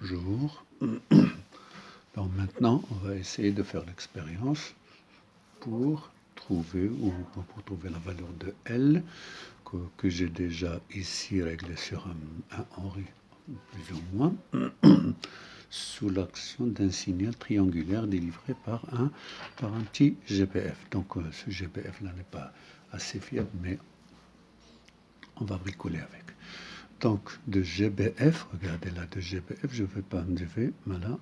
Bonjour. Alors maintenant, on va essayer de faire l'expérience pour trouver la valeur de L que j'ai déjà ici réglé sur un Henri plus ou moins sous l'action d'un signal triangulaire délivré par un petit GPF. Donc ce GPF là n'est pas assez fiable, mais on va bricoler avec. Donc de GBF, regardez là, de GBF, je vais maintenant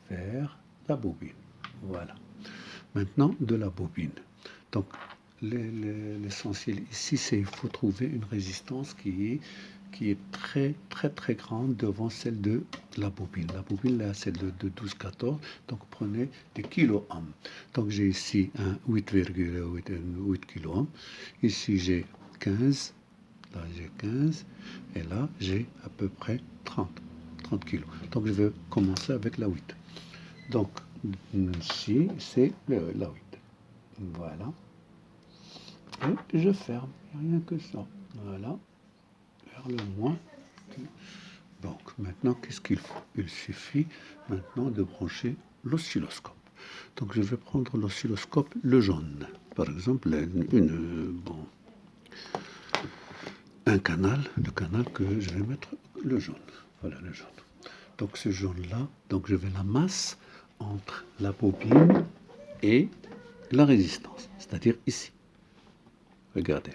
vers la bobine. Voilà. Maintenant de la bobine. Donc l'essentiel ici, c'est qu'il faut trouver une résistance qui est très grande devant celle de la bobine. La bobine là, c'est de 12-14, donc prenez des kilo-ohms. Donc j'ai ici un 8,8 kilo-ohms. Ici j'ai 15. Là, j'ai 15 et là, j'ai à peu près 30 kilos. Donc, je vais commencer avec la 8. Donc, ici, c'est la 8. Voilà. Et je ferme. Rien que ça. Voilà. Vers le moins. Donc, maintenant, qu'est-ce qu'il faut? Il suffit maintenant de brancher l'oscilloscope. Donc, je vais prendre l'oscilloscope, le jaune. Par exemple, un canal, le canal que je vais mettre le jaune. Voilà le jaune. Donc ce jaune-là, donc je vais la masse entre la bobine et la résistance, c'est-à-dire ici. Regardez.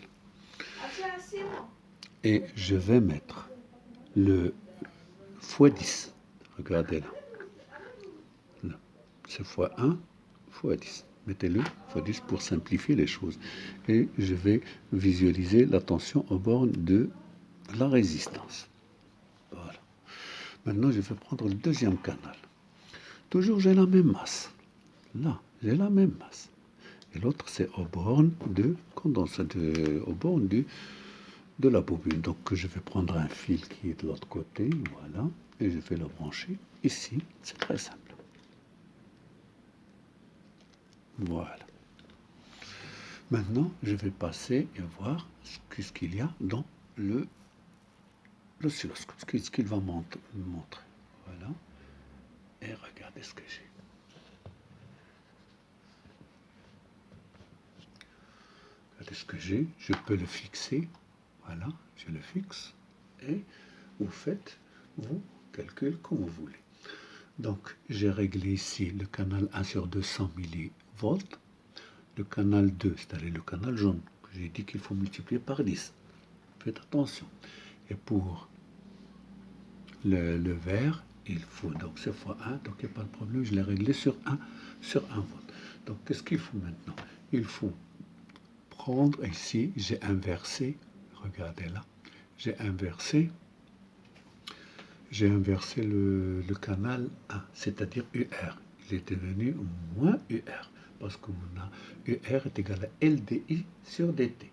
Et je vais mettre le x10. Regardez là. C'est x1, x10. Mettez-le x10 pour simplifier les choses. Et je vais visualiser la tension aux bornes de la résistance. Voilà. Maintenant, je vais prendre le deuxième canal. Toujours, j'ai la même masse. Là, j'ai la même masse. Et l'autre, c'est aux bornes de condensation, aux bornes de la bobine. Donc, je vais prendre un fil qui est de l'autre côté, voilà, et je vais le brancher ici. C'est très simple. Voilà. Maintenant, je vais passer et voir ce qu'il y a dans l'oscilloscope, ce qu'il va montrer. Voilà. Et regardez ce que j'ai. Regardez ce que j'ai. Je peux le fixer. Voilà, je le fixe. Et vous faites vos calculs comme vous voulez. Donc, j'ai réglé ici le canal 1 sur 200 millivolts. Le canal 2, c'est-à-dire le canal jaune, que j'ai dit qu'il faut multiplier par 10. Faites attention. Et pour le vert, il faut, donc c'est x1, donc il n'y a pas de problème, je l'ai réglé sur 1 volt. Donc qu'est-ce qu'il faut maintenant? Il faut prendre ici, j'ai inversé, regardez là, j'ai inversé le canal 1, c'est-à-dire UR. Il est devenu moins UR, parce qu'on a UR est égal à LDI sur DT.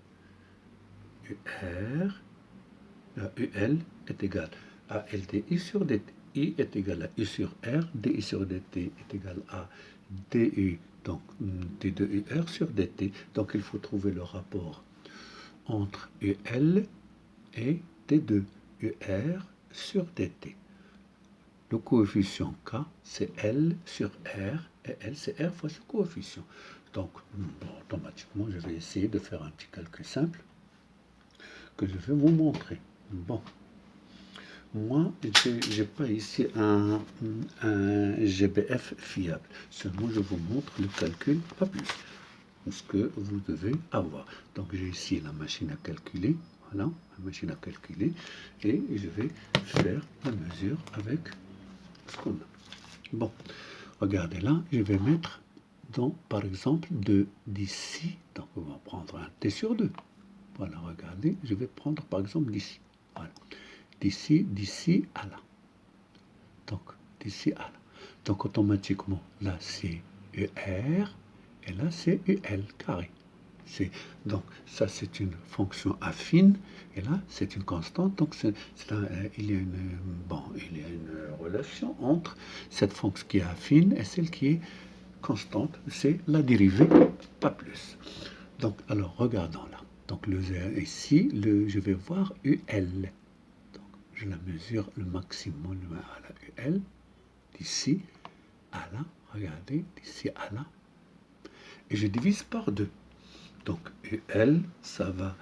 UL est égal à LDI sur DT. I est égal à U sur R, DI sur DT est égal à DU, donc D2UR sur DT. Donc il faut trouver le rapport entre UL et D2UR sur DT. Le coefficient K, c'est L sur R, et L, c'est R fois ce coefficient. Donc, automatiquement, je vais essayer de faire un petit calcul simple que je vais vous montrer. Bon. Moi, je n'ai pas ici un GBF fiable. Seulement, je vous montre le calcul, pas plus. Ce que vous devez avoir. Donc, j'ai ici la machine à calculer. Voilà, la machine à calculer. Et je vais faire la mesure avec ce qu'on a. Bon, regardez là, je vais mettre, donc, par exemple, d'ici. Donc, on va prendre un T sur 2. Voilà, regardez, je vais prendre, par exemple, d'ici. Voilà. D'ici à là. Donc, d'ici à là. Donc, automatiquement, là, c'est UR, et là, c'est UL carré. Donc, ça, c'est une fonction affine, et là, c'est une constante. Donc, il y a une relation entre cette fonction qui est affine et celle qui est constante. C'est la dérivée, pas plus. Donc, alors, regardons là. Donc, ici, je vais voir UL. Je la mesure le maximum à la UL. d'ici à là, regardez, d'ici à là, et je divise par 2. Donc UL, ça va,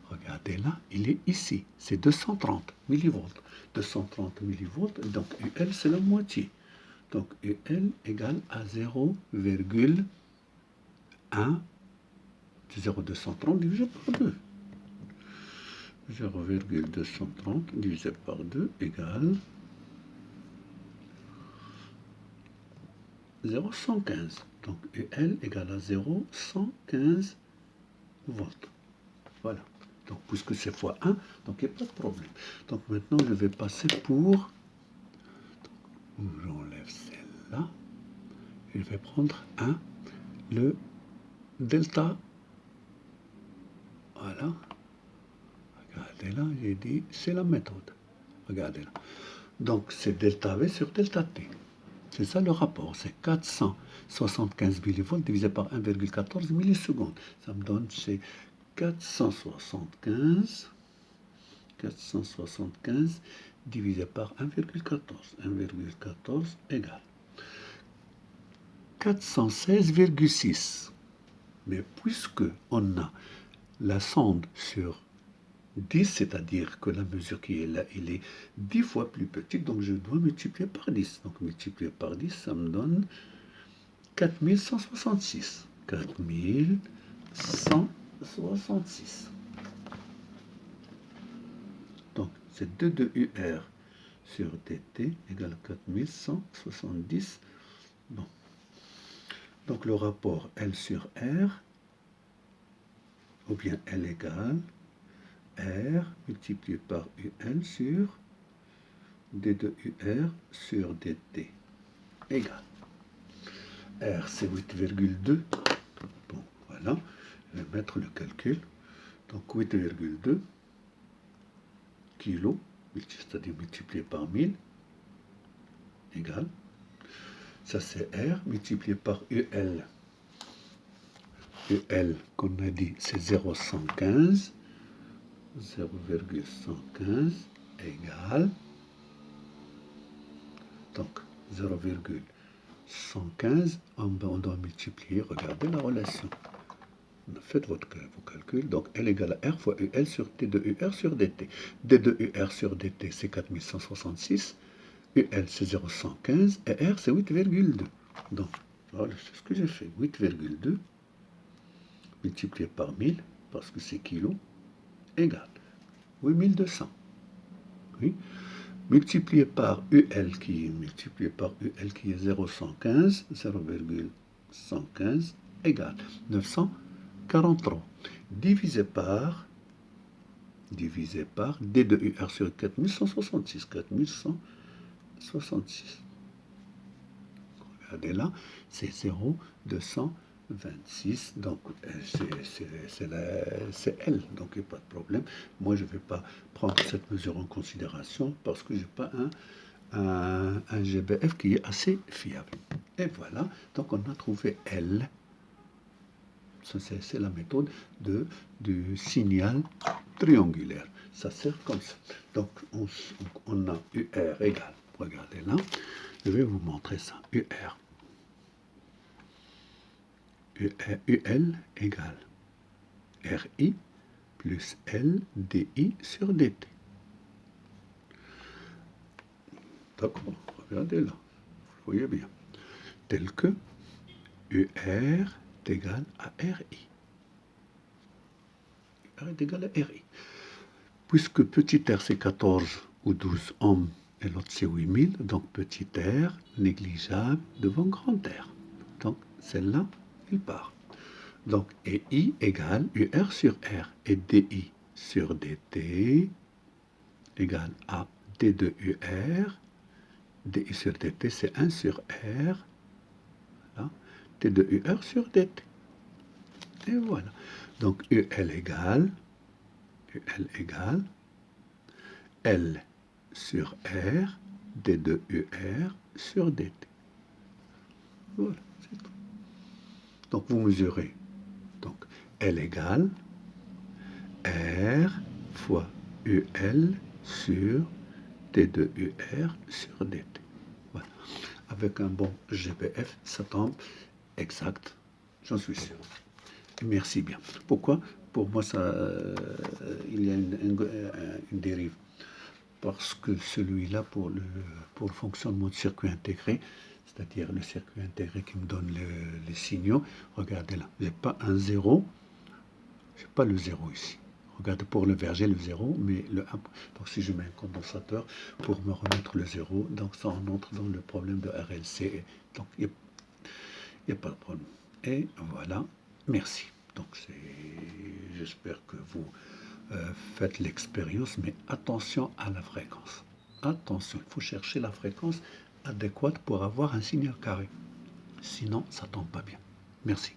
regardez là, il est ici, c'est 230 millivolts. 230 millivolts, donc UL c'est la moitié. Donc UL égale à 0,1, 0,230 divisé par 2. 0,230 divisé par 2 égale 0,115. Donc UL égale à 0,115 volts. Voilà. Donc puisque c'est fois 1, donc il n'y a pas de problème. Donc maintenant je vais passer pour... J'enlève celle-là. Je vais prendre le delta. Voilà. Regardez là, j'ai dit, c'est la méthode. Regardez là. Donc c'est delta V sur delta T. C'est ça le rapport. C'est 475 millivolts divisé par 1,14 millisecondes. Ça me donne, c'est 475 divisé par 1,14. 1,14 égale 416,6. Mais puisque on a la sonde sur 10, c'est-à-dire que la mesure qui est là, il est 10 fois plus petite, donc je dois multiplier par 10. Donc multiplier par 10, ça me donne 4166. 4166. Donc c'est 2 de UR sur dt égale 4170. Bon. Donc le rapport L sur R, ou bien L égale R multiplié par UL sur D de UR sur dt égale. R c'est 8,2. Bon, voilà. Je vais mettre le calcul. Donc 8,2 kg, c'est-à-dire multiplié par 1000, égale. Ça c'est R multiplié par UL. UL, qu'on a dit, c'est 0,115. 0,115 égale. Donc 0,115, on doit multiplier, regardez la relation. Faites vos calculs. Donc L égale à R fois UL sur T de UR sur dt. D de UR sur dt, c'est 4166. UL, c'est 0,115. Et R, c'est 8,2. Donc, voilà, c'est ce que j'ai fait. 8,2 multiplié par 1000, parce que c'est kilo, égale 8200. Oui. Multiplié par UL qui est 0,115, 0,115 égale 943. Divisé par D de UR sur 4166. 4166. Regardez là, c'est 0,226. Donc, c'est L. Donc, il n'y a pas de problème. Moi, je ne vais pas prendre cette mesure en considération parce que je n'ai pas un GBF qui est assez fiable. Et voilà. Donc, on a trouvé L. C'est la méthode du signal triangulaire. Ça sert comme ça. Donc, on a UR égale. Regardez là. Je vais vous montrer ça. UL égale RI plus LDI sur DT. D'accord, regardez là, vous voyez bien. Tel que UR est égal à RI. UR est égal à RI. Puisque petit r c'est 14 ou 12 ohms et l'autre c'est 8000, donc petit r négligeable devant grand R. Donc celle-là, il part. Donc I égale UR sur R et DI sur DT égale à D de UR. DI sur DT, c'est 1 sur R. Voilà. D de UR sur DT. Et voilà. Donc UL égale L sur R, D de UR sur DT. Voilà, c'est tout. Donc vous mesurez. Donc L égale R fois UL sur D de UR sur DT. Voilà. avec un bon GPF, ça tombe exact, j'en suis sûr. Merci bien. Pourquoi? Pour moi, il y a une dérive. Parce que celui-là, pour le fonctionnement du circuit intégré, c'est-à-dire le circuit intégré qui me donne les signaux, regardez là, j'ai pas un zéro, j'ai pas le zéro ici. Regardez, pour le verger, le zéro, mais le 1. Donc si je mets un condensateur pour me remettre le zéro, donc ça on entre dans le problème de RLC. Donc il n'y a pas de problème. Et voilà, merci. Donc j'espère que vous faites l'expérience, mais attention à la fréquence. Attention, il faut chercher la fréquence adéquate pour avoir un signal carré. Sinon, ça tombe pas bien. Merci.